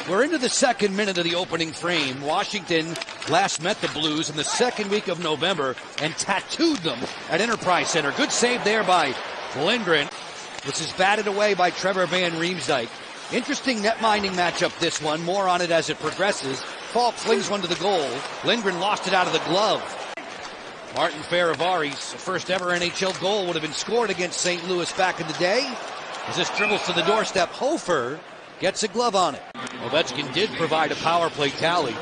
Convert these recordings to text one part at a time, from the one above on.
We're into the second minute of the opening frame. Washington last met the Blues in the second week of November and tattooed them at Enterprise Center. Good save there by Lindgren, which is batted away by Trevor Van Riemsdyk. Interesting net-minding matchup, this one. More on it as it progresses. Falk flings one to the goal. Lindgren lost it out of the glove. Martin Fehervari's first ever NHL goal would have been scored against St. Louis back in the day. As this dribbles to the doorstep, Hofer gets a glove on it. Ovechkin did provide a power play tally.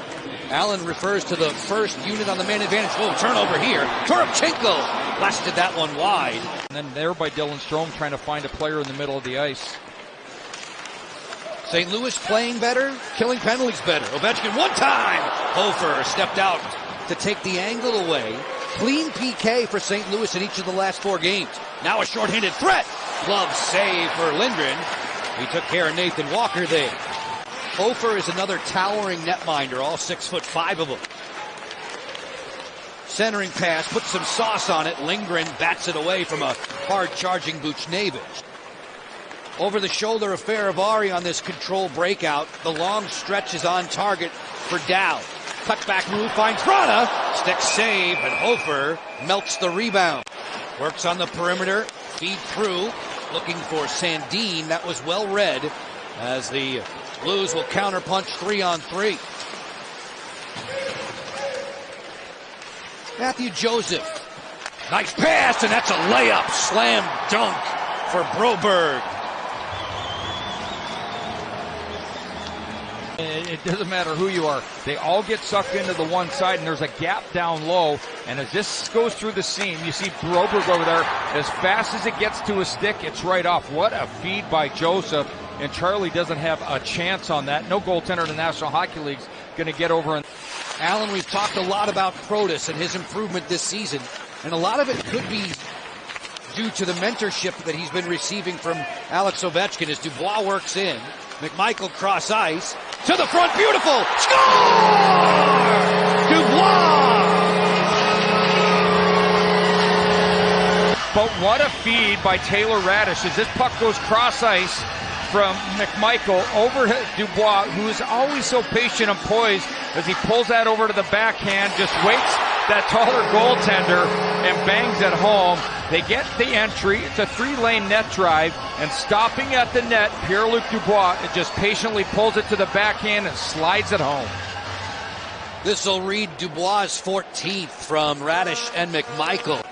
Allen refers to the first unit on the man advantage. Oh, turnover here. Toropchenko blasted that one wide. And then there by Dylan Strome trying to find a player in the middle of the ice. St. Louis playing better, killing penalties better. Ovechkin one time. Hofer stepped out to take the angle away. Clean PK for St. Louis in each of the last 4 games. Now a shorthanded threat. Glove save for Lindgren. He took care of Nathan Walker there. Hofer is another towering netminder, all 6'5" of them. Centering pass, puts some sauce on it. Lindgren bats it away from a hard-charging Buchnevich. Over the shoulder of Fehervari on this control breakout. The long stretch is on target for Dow. Cutback move finds Rana. Stick save, and Hofer melts the rebound. Works on the perimeter. Feed through. Looking for Sandin. That was well read as the Blues will counterpunch 3-on-3. Matthew Joseph. Nice pass, and that's a layup. Slam dunk for Broberg. It doesn't matter who you are. They all get sucked into the one side, and there's a gap down low. And as this goes through the seam, you see Broberg over there. As fast as it gets to his stick, it's right off. What a feed by Joseph. And Charlie doesn't have a chance on that. No goaltender in the National Hockey League's going to get over. Allen, we've talked a lot about Protas and his improvement this season. And a lot of it could be due to the mentorship that he's been receiving from Alex Ovechkin as Dubois works in. McMichael cross ice. To the front, beautiful! Score! Dubois! But what a feed by Taylor Radish as this puck goes cross ice from McMichael over to Dubois, who is always so patient and poised as he pulls that over to the backhand, just waits that taller goaltender and bangs it home. They get the entry. It's a 3-lane net drive, and stopping at the net, Pierre-Luc Dubois just patiently pulls it to the backhand and slides it home. This will read Dubois' 14th from Radish and McMichael.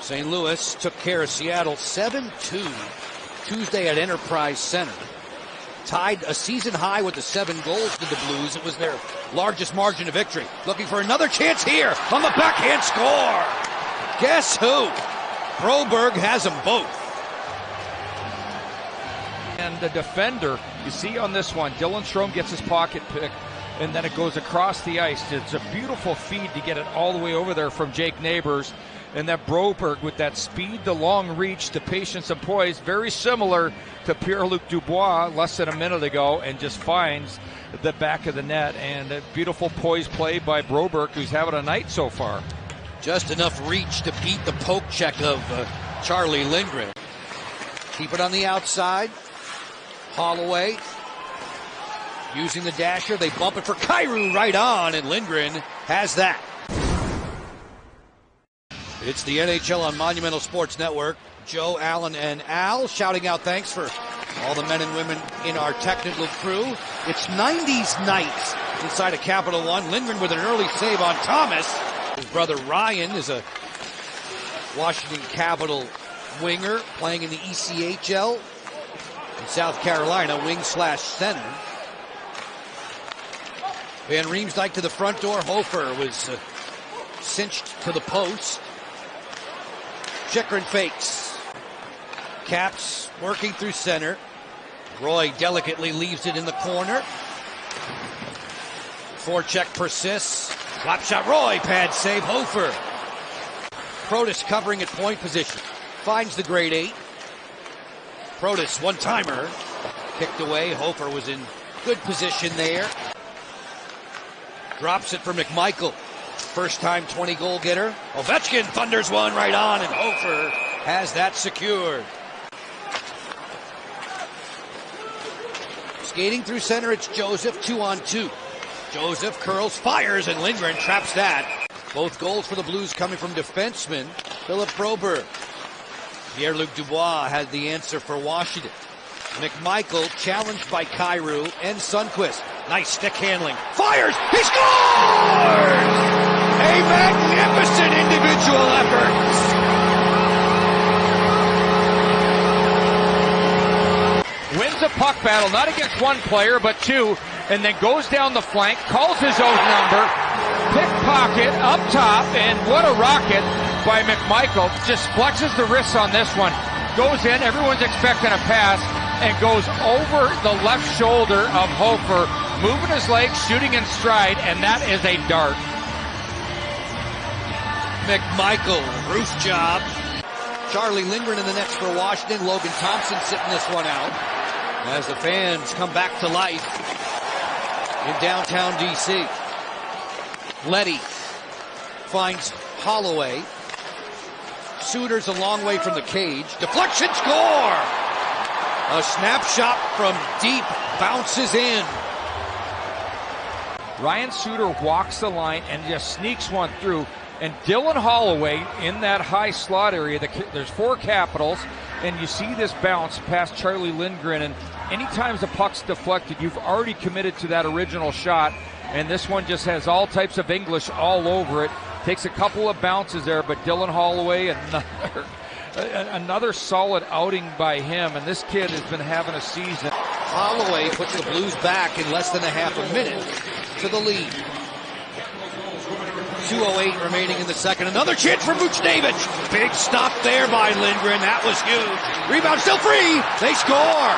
St. Louis took care of Seattle 7-2 Tuesday at Enterprise Center. Tied a season high with the 7 goals to the Blues. It was their largest margin of victory. Looking for another chance here on the backhand score. Guess who? Broberg has them both. And the defender, you see on this one, Dylan Strome gets his pocket pick, and then it goes across the ice. It's a beautiful feed to get it all the way over there from Jake Neighbors. And that Broberg with that speed, the long reach, the patience and poise, very similar to Pierre-Luc Dubois less than a minute ago, and just finds the back of the net. And a beautiful poise play by Broberg, who's having a night so far. Just enough reach to beat the poke check of Charlie Lindgren. Keep it on the outside. Holloway using the dasher. They bump it for Kyrou right on, and Lindgren has that. It's the NHL on Monumental Sports Network. Joe, Allen, and Al shouting out thanks for all the men and women in our technical crew. It's 90s night inside of Capital One. Lindgren with an early save on Thomas. His brother Ryan is a Washington Capital winger playing in the ECHL in South Carolina, wing/center. Van Riemsdyk to the front door. Hofer was cinched to the post. Chychrun fakes. Caps working through center. Roy delicately leaves it in the corner. Forecheck persists. Slap shot Roy. Pad save Hofer. Protas covering at point position. Finds the grade 8. Protas one-timer. Kicked away. Hofer was in good position there. Drops it for McMichael. First-time 20-goal getter. Ovechkin thunders one right on, and Hofer has that secured. Skating through center, it's Joseph, 2-on-2. Joseph curls, fires, and Lindgren traps that. Both goals for the Blues coming from defenseman Philip Broberg. Pierre-Luc Dubois had the answer for Washington. McMichael challenged by Kyrou and Sundqvist. Nice stick handling. Fires! He scores! A magnificent individual effort. Wins a puck battle, not against one player, but two, and then goes down the flank, calls his own number, pickpocket up top, and what a rocket by McMichael. Just flexes the wrists on this one. Goes in, everyone's expecting a pass, and goes over the left shoulder of Hofer, moving his legs, shooting in stride, and that is a dart. McMichael, roof job. Charlie Lindgren in the nets for Washington. Logan Thompson sitting this one out as the fans come back to life in downtown D.C. Leddy finds Holloway. Suter's a long way from the cage. Deflection, score! A snapshot from deep, bounces in. Ryan Suter walks the line and just sneaks one through. And Dylan Holloway in that high slot area, there's four Capitals, and you see this bounce past Charlie Lindgren, and anytime the puck's deflected, you've already committed to that original shot, and this one just has all types of English all over it. Takes a couple of bounces there, but Dylan Holloway, another solid outing by him, and this kid has been having a season. Holloway puts the Blues back in less than a half a minute to the lead. 2:08 remaining in the second. Another chance for Buchnevich. Big stop there by Lindgren. That was huge. Rebound still free. They score.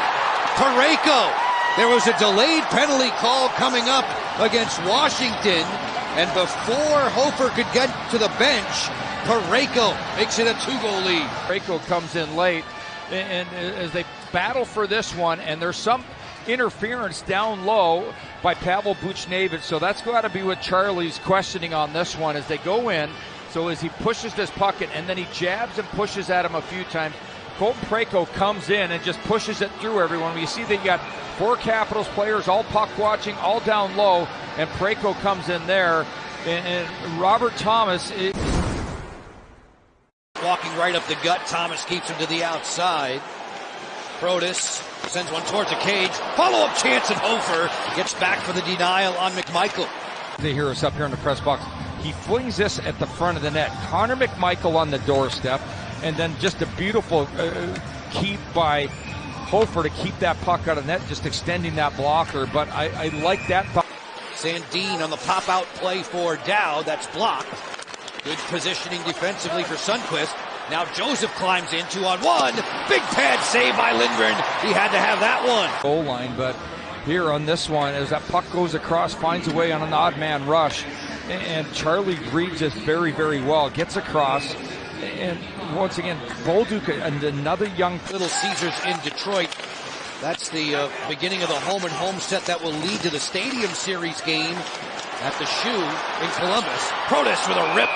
Parayko. There was a delayed penalty call coming up against Washington. And before Hofer could get to the bench, Parayko makes it a 2-goal lead. Parayko comes in late, and as they battle for this one, and there's some interference down low by Pavel Buchnevich, so that's got to be what Charlie's questioning on this one as they go in. So as he pushes this puck in, and then he jabs and pushes at him a few times, Colton Parayko comes in and just pushes it through everyone. You see they got four Capitals players all puck watching, all down low, and Parayko comes in there, and Robert Thomas walking right up the gut. Thomas keeps him to the outside. Protas sends one towards the cage. Follow-up chance, and Hofer gets back for the denial on McMichael. They hear us up here in the press box. He flings this at the front of the net. Connor McMichael on the doorstep, and then just a beautiful keep by Hofer to keep that puck out of net, just extending that blocker. But I like that. Sandin on the pop-out play for Dowd. That's blocked. Good positioning defensively for Sundqvist. Now Joseph climbs in 2-on-1. Big pad save by Lindgren. He had to have that one. Goal line, but here on this one, as that puck goes across, finds a way on an odd man rush. And Charlie reads this very, very well. Gets across. And once again, Bolduc and another young Little Caesars in Detroit. That's the beginning of the home and home set that will lead to the Stadium Series game at the Shoe in Columbus. Protas with a rip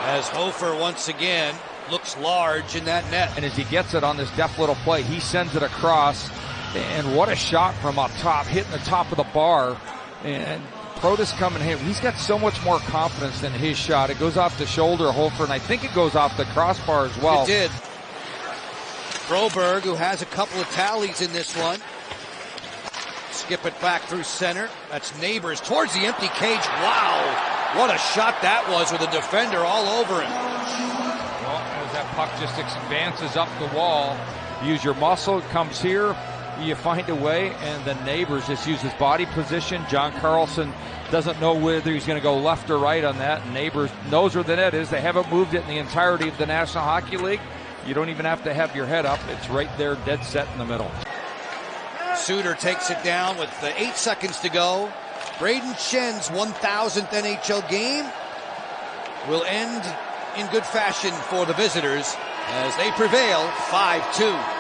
as Hofer once again looks large in that net. And as he gets it on this deft little play, he sends it across. And what a shot from up top, hitting the top of the bar. And Protas coming in. He's got so much more confidence than his shot. It goes off the shoulder of Hofer, and I think it goes off the crossbar as well. It did. Broberg, who has a couple of tallies in this one. Skip it back through center. That's Neighbors towards the empty cage. Wow, what a shot that was with a defender all over him. Well, as that puck just advances up the wall, use your muscle, it comes here, you find a way, and the Neighbors just use his body position. John Carlson doesn't know whether he's going to go left or right on that. Neighbors knows where the net is. They haven't moved it in the entirety of the National Hockey League. You don't even have to have your head up. It's right there, dead set in the middle. Suter takes it down with 8 seconds to go. Braden Schen's 1,000th NHL game will end in good fashion for the visitors as they prevail 5-2.